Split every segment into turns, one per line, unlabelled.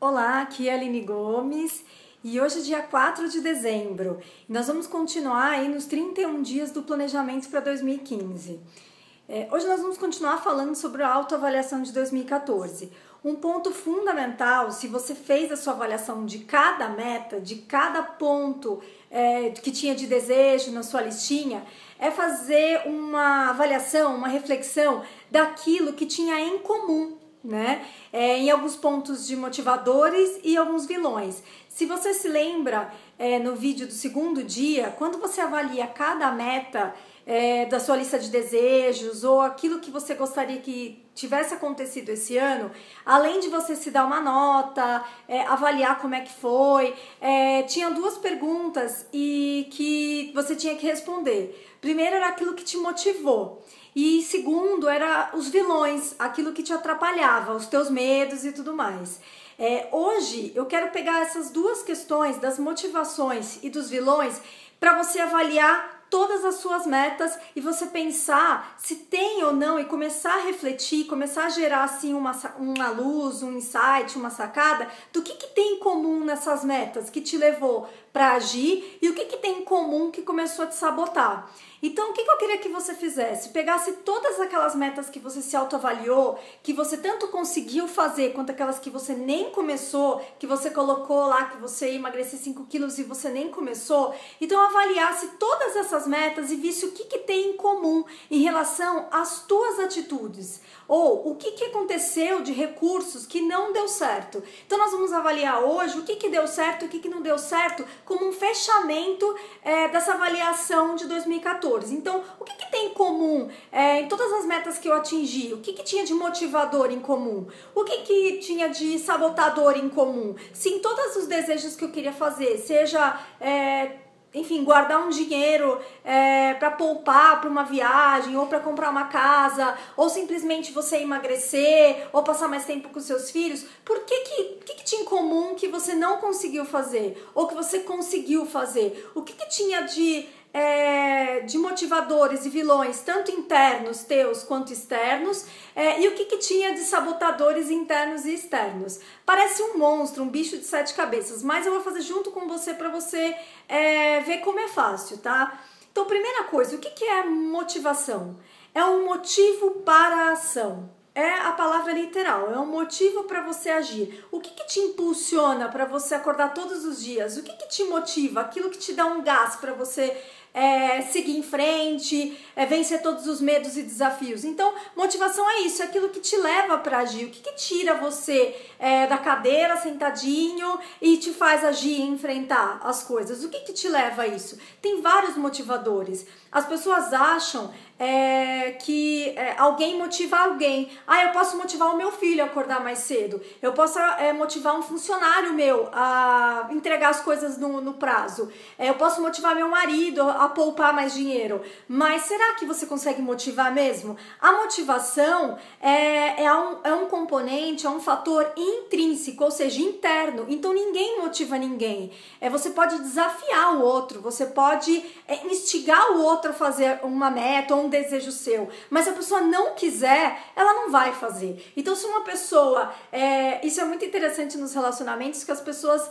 Olá, aqui é a Aline Gomes e hoje é dia 4 de dezembro e nós vamos continuar aí nos 31 dias do planejamento para 2015. Hoje nós vamos continuar falando sobre a autoavaliação de 2014. Um ponto fundamental, se você fez a sua avaliação de cada meta, de cada ponto que tinha de desejo na sua listinha, é fazer uma avaliação, uma reflexão daquilo que tinha em comum, né? Em alguns pontos de motivadores e alguns vilões. Se você se lembra no vídeo do segundo dia, quando você avalia cada meta da sua lista de desejos ou aquilo que você gostaria que tivesse acontecido esse ano, além de você se dar uma nota, avaliar como é que foi, tinha duas perguntas e que você tinha que responder. Primeiro era aquilo que te motivou. E segundo, era os vilões, aquilo que te atrapalhava, os teus medos e tudo mais. Hoje eu quero pegar essas duas questões das motivações e dos vilões para você avaliar todas as suas metas e você pensar se tem ou não e começar a refletir, começar a gerar assim uma luz, um insight, uma sacada do que tem em comum nessas metas que te levou para agir e o que tem em comum que começou a te sabotar. Então, o que eu queria que você fizesse? Pegasse todas aquelas metas que você se autoavaliou, que você tanto conseguiu fazer, quanto aquelas que você nem começou, que você colocou lá, que você ia emagrecer 5 quilos e você nem começou. Então, avaliasse todas essas metas e visse o que tem em comum em relação às tuas atitudes. Ou o que aconteceu de recursos que não deu certo. Então, nós vamos avaliar hoje o que deu certo e o que não deu certo como um fechamento dessa avaliação de 2014. Então, o que tem em comum em todas as metas que eu atingi? O que tinha de motivador em comum? O que tinha de sabotador em comum? Se em todos os desejos que eu queria fazer, seja... enfim, guardar um dinheiro para poupar para uma viagem ou para comprar uma casa ou simplesmente você emagrecer ou passar mais tempo com seus filhos, por que tinha em comum que você não conseguiu fazer ou que você conseguiu fazer? O que tinha de motivadores e vilões, tanto internos teus quanto externos, e o que tinha de sabotadores internos e externos. Parece um monstro, um bicho de 7 cabeças, mas eu vou fazer junto com você para você ver como é fácil, tá? Então, primeira coisa, o que é motivação? É um motivo para a ação. É a palavra literal, é um motivo para você agir. O que te impulsiona para você acordar todos os dias? O que te motiva? Aquilo que te dá um gás para você seguir em frente, vencer todos os medos e desafios. Então, motivação é isso, é aquilo que te leva para agir. O que tira você da cadeira, sentadinho, e te faz agir e enfrentar as coisas? O que te leva a isso? Tem vários motivadores. As pessoas acham que alguém motiva alguém. Eu posso motivar o meu filho a acordar mais cedo. Eu posso motivar um funcionário meu a entregar as coisas no prazo. Eu posso motivar meu marido a poupar mais dinheiro. Mas será que você consegue motivar mesmo? A motivação é um componente, é um fator intrínseco, ou seja, interno. Então ninguém motiva ninguém. Você pode desafiar o outro, você pode instigar o outro a fazer uma meta ou um desejo seu, mas se a pessoa não quiser, ela não vai fazer. Então, se uma pessoa, isso é muito interessante nos relacionamentos, que as pessoas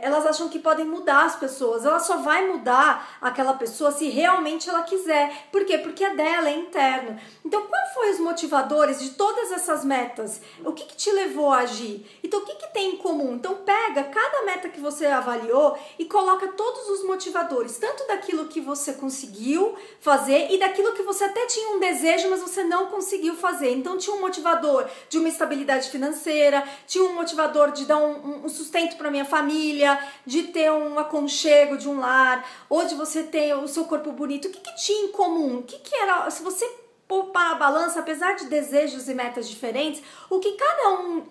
elas acham que podem mudar as pessoas. Ela só vai mudar aquela pessoa se realmente ela quiser. Por quê? Porque é dela, é interno. Então, qual foi os motivadores de todas essas metas? O que te levou a agir? Então, o que tem em comum? Então, pega cada meta que você avaliou e coloca todos os motivadores, tanto daquilo que você conseguiu fazer e daquilo que você até tinha um desejo, mas você não conseguiu fazer. Então, tinha um motivador de uma estabilidade financeira, tinha um motivador de dar um sustento para minha família, de ter um aconchego de um lar, ou de você ter o seu corpo bonito. O que tinha em comum? O que era, se você pôr para a balança, apesar de desejos e metas diferentes, o que cada um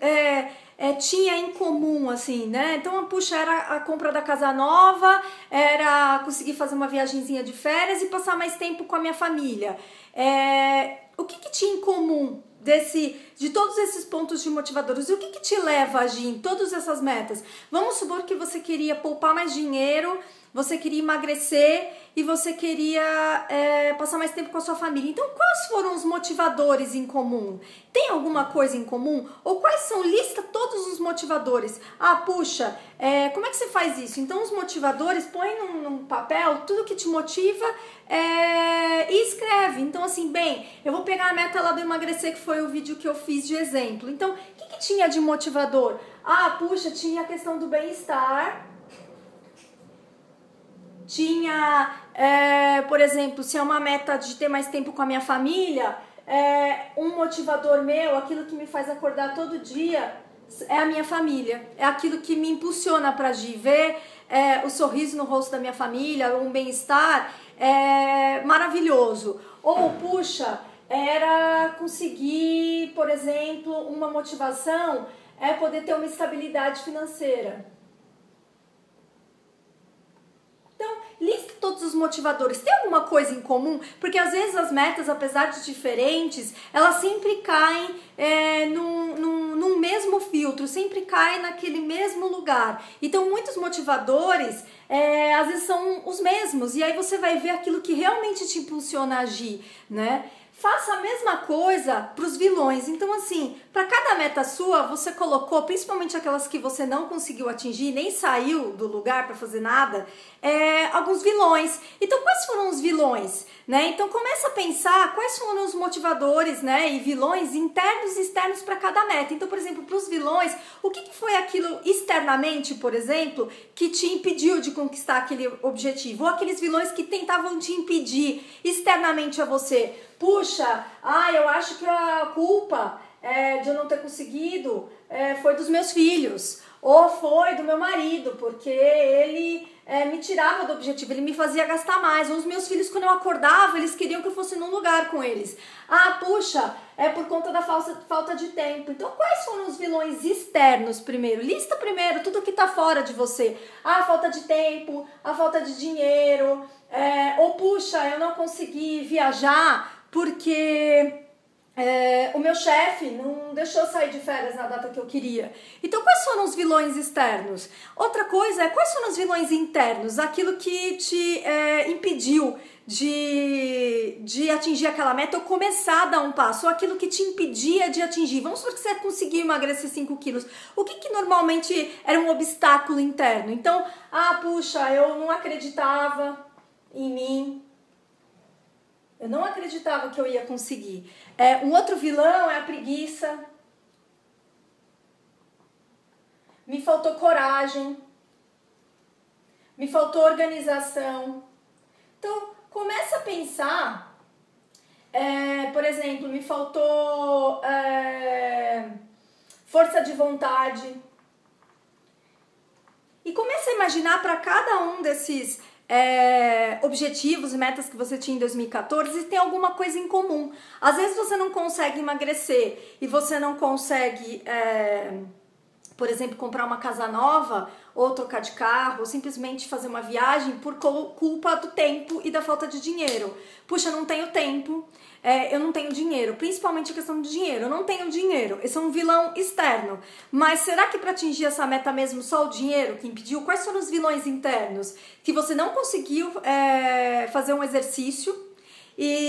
tinha em comum, assim, né? Então, puxa, era a compra da casa nova, era conseguir fazer uma viagenzinha de férias e passar mais tempo com a minha família. O que tinha em comum de todos esses pontos de motivadores. O que te leva a agir em todas essas metas? Vamos supor que você queria poupar mais dinheiro, você queria emagrecer e você queria passar mais tempo com a sua família. Então, quais foram os motivadores em comum? Tem alguma coisa em comum? Ou quais são? Lista todos os motivadores. Ah, puxa, como é que você faz isso? Então, os motivadores, põe num papel tudo que te motiva e escreve. Então, assim, bem, eu vou pegar a meta lá do emagrecer, que foi o vídeo que eu fiz de exemplo. Então, o que tinha de motivador? Ah, puxa, tinha a questão do bem-estar. Tinha, por exemplo, se é uma meta de ter mais tempo com a minha família, um motivador meu, aquilo que me faz acordar todo dia, é a minha família. É aquilo que me impulsiona para agir, ver o sorriso no rosto da minha família, um bem-estar maravilhoso. Ou, puxa, era conseguir, por exemplo, uma motivação, poder ter uma estabilidade financeira. Lista todos os motivadores. Tem alguma coisa em comum? Porque às vezes as metas, apesar de diferentes, elas sempre caem num mesmo filtro, sempre caem naquele mesmo lugar. Então muitos motivadores às vezes são os mesmos. E aí você vai ver aquilo que realmente te impulsiona a agir, né? Faça a mesma coisa para os vilões. Então, assim, para cada meta sua, você colocou, principalmente aquelas que você não conseguiu atingir, nem saiu do lugar para fazer nada, alguns vilões. Então, quais foram os vilões? Né? Então, começa a pensar quais foram os motivadores, né, e vilões internos e externos para cada meta. Então, por exemplo, para os vilões, o que foi aquilo externamente, por exemplo, que te impediu de conquistar aquele objetivo? Ou aqueles vilões que tentavam te impedir externamente a você? Puxa, eu acho que a culpa de eu não ter conseguido foi dos meus filhos, ou foi do meu marido, porque ele me tirava do objetivo, ele me fazia gastar mais. Ou os meus filhos, quando eu acordava, eles queriam que eu fosse num lugar com eles. Ah, puxa, é por conta da falta de tempo. Então, quais foram os vilões externos primeiro? Lista primeiro tudo que tá fora de você. Ah, a falta de tempo, a falta de dinheiro, ou puxa, eu não consegui viajar porque o meu chefe não deixou eu sair de férias na data que eu queria. Então, quais foram os vilões externos? Outra coisa é, quais foram os vilões internos? Aquilo que te impediu de atingir aquela meta ou começar a dar um passo, ou aquilo que te impedia de atingir. Vamos supor que você conseguiu emagrecer 5 quilos. O que normalmente era um obstáculo interno? Então, puxa, eu não acreditava em mim. Eu não acreditava que eu ia conseguir. Um outro vilão é a preguiça. Me faltou coragem. Me faltou organização. Então, começa a pensar, por exemplo, me faltou força de vontade. E começa a imaginar para cada um desses objetivos e metas que você tinha em 2014 e tem alguma coisa em comum. Às vezes você não consegue emagrecer e você não consegue, por exemplo, comprar uma casa nova ou trocar de carro ou simplesmente fazer uma viagem por culpa do tempo e da falta de dinheiro. Puxa, eu não tenho tempo, eu não tenho dinheiro, principalmente a questão de dinheiro. Eu não tenho dinheiro, esse é um vilão externo. Mas será que para atingir essa meta mesmo só o dinheiro que impediu? Quais foram os vilões internos? Que você não conseguiu fazer um exercício.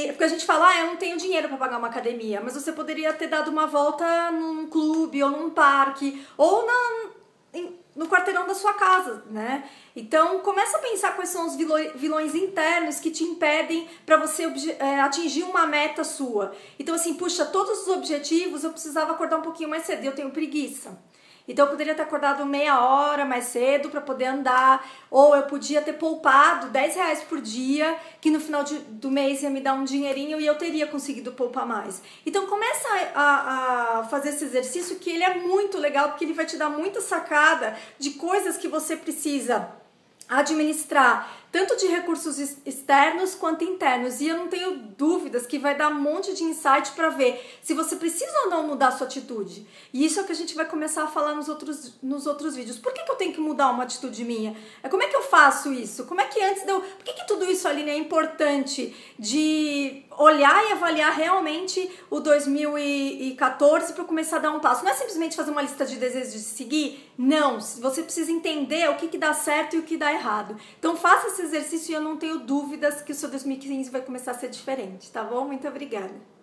Porque a gente fala, eu não tenho dinheiro para pagar uma academia, mas você poderia ter dado uma volta num clube ou num parque ou no quarteirão da sua casa, né? Então, começa a pensar quais são os vilões internos que te impedem para você atingir uma meta sua. Então, assim, puxa, todos os objetivos eu precisava acordar um pouquinho mais cedo e eu tenho preguiça. Então, eu poderia ter acordado meia hora mais cedo para poder andar, ou eu podia ter poupado R$10 por dia, que no final do mês ia me dar um dinheirinho e eu teria conseguido poupar mais. Então, começa a fazer esse exercício, que ele é muito legal, porque ele vai te dar muita sacada de coisas que você precisa administrar, tanto de recursos externos quanto internos. E eu não tenho dúvidas que vai dar um monte de insight para ver se você precisa ou não mudar a sua atitude. E isso é o que a gente vai começar a falar nos outros vídeos. Por que eu tenho que mudar uma atitude minha? Como é que eu faço isso? Como é que antes de eu... Por que tudo isso, Aline, é importante de olhar e avaliar realmente o 2014 para começar a dar um passo? Não é simplesmente fazer uma lista de desejos de seguir. Não, você precisa entender o que dá certo e o que dá errado. Então faça esse exercício e eu não tenho dúvidas que o seu 2015 vai começar a ser diferente, tá bom? Muito obrigada.